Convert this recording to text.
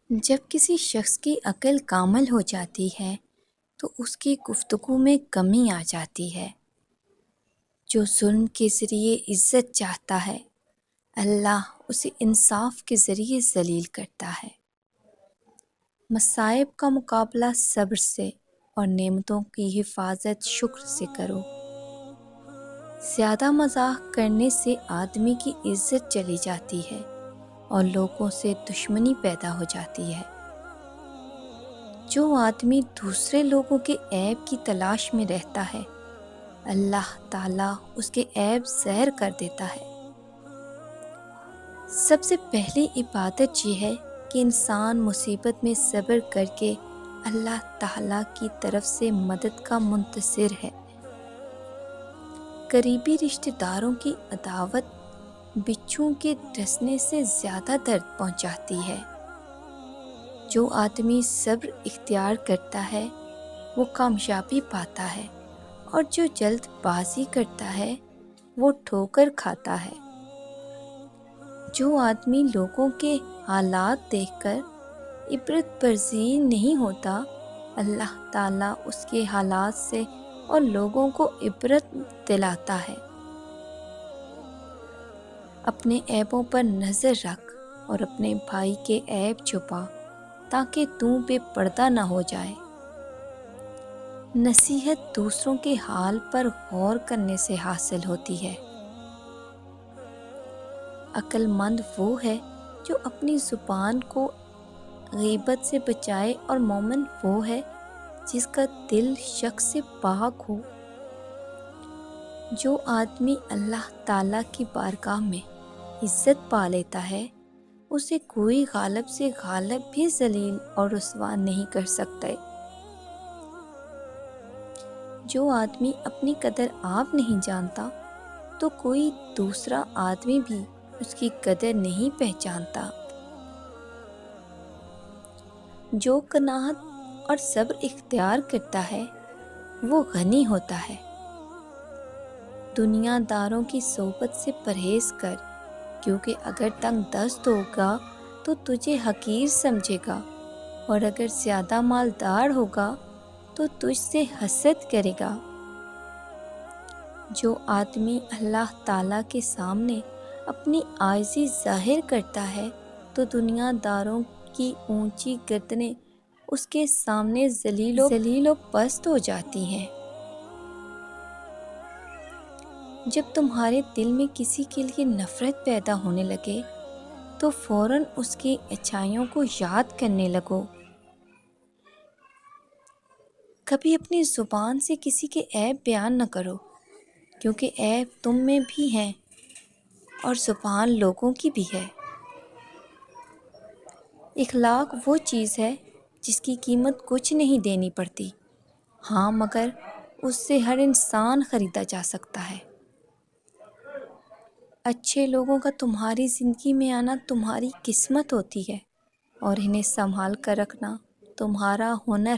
جب کسی شخص کی عقل کامل ہو جاتی ہے تو اس کی گفتگو میں کمی آ جاتی ہے۔ جو ظلم کے ذریعے عزت چاہتا ہے، اللہ اسے انصاف کے ذریعے ذلیل کرتا ہے۔ مصائب کا مقابلہ صبر سے اور نعمتوں کی حفاظت شکر سے کرو۔ زیادہ مزاح کرنے سے آدمی کی عزت چلی جاتی ہے اور لوگوں سے دشمنی پیدا ہو جاتی ہے۔ جو آدمی دوسرے لوگوں کے عیب کی تلاش میں رہتا ہے، اللہ تعالیٰ اس کے عیب ظاہر کر دیتا ہے۔ سب سے پہلی عبادت یہ ہے کہ انسان مصیبت میں صبر کر کے اللہ تعالیٰ کی طرف سے مدد کا منتظر ہے۔ قریبی رشتہ داروں کی عداوت بچھو کے ڈسنے سے زیادہ درد پہنچاتی ہے۔ جو آدمی صبر اختیار کرتا ہے وہ کامیابی پاتا ہے، اور جو جلد بازی کرتا ہے وہ ٹھوکر کھاتا ہے۔ جو آدمی لوگوں کے حالات دیکھ کر عبرت پذیر نہیں ہوتا، اللہ تعالیٰ اس کے حالات سے اور لوگوں کو عبرت دلاتا ہے۔ اپنے عیبوں پر نظر رکھ اور اپنے بھائی کے عیب چھپا تاکہ تو بے پردہ نہ ہو جائے۔ نصیحت دوسروں کے حال پر غور کرنے سے حاصل ہوتی ہے۔ عقل مند وہ ہے جو اپنی زبان کو غیبت سے بچائے، اور مومن وہ ہے جس کا دل شک سے پاک ہو۔ جو آدمی اللہ تعالیٰ کی بارگاہ میں عزت پا لیتا ہے، اسے کوئی غالب سے غالب بھی ذلیل اور رسوا نہیں کر سکتا۔ جو آدمی اپنی قدر آپ نہیں جانتا تو کوئی دوسرا آدمی بھی اس کی قدر نہیں پہچانتا۔ جو قناعت اور صبر اختیار کرتا ہے وہ غنی ہوتا ہے۔ دنیا داروں کی صحبت سے پرہیز کر، کیونکہ اگر تنگ دست ہوگا تو تجھے حقیر سمجھے گا، اور اگر زیادہ مالدار ہوگا تو تجھ سے حسد کرے گا۔ جو آدمی اللہ تعالیٰ کے سامنے اپنی عاجزی ظاہر کرتا ہے تو دنیا داروں کی اونچی گردنیں اس کے سامنے ذلیل و پست ہو جاتی ہیں۔ جب تمہارے دل میں کسی کے لیے نفرت پیدا ہونے لگے تو فوراً اس کی اچھائیوں کو یاد کرنے لگو۔ کبھی اپنی زبان سے کسی کے عیب بیان نہ کرو، کیونکہ عیب تم میں بھی ہیں اور زبان لوگوں کی بھی ہے۔ اخلاق وہ چیز ہے جس کی قیمت کچھ نہیں دینی پڑتی، ہاں مگر اس سے ہر انسان خریدا جا سکتا ہے۔ اچھے لوگوں کا تمہاری زندگی میں آنا تمہاری قسمت ہوتی ہے، اور انہیں سنبھال کر رکھنا تمہارا ہنر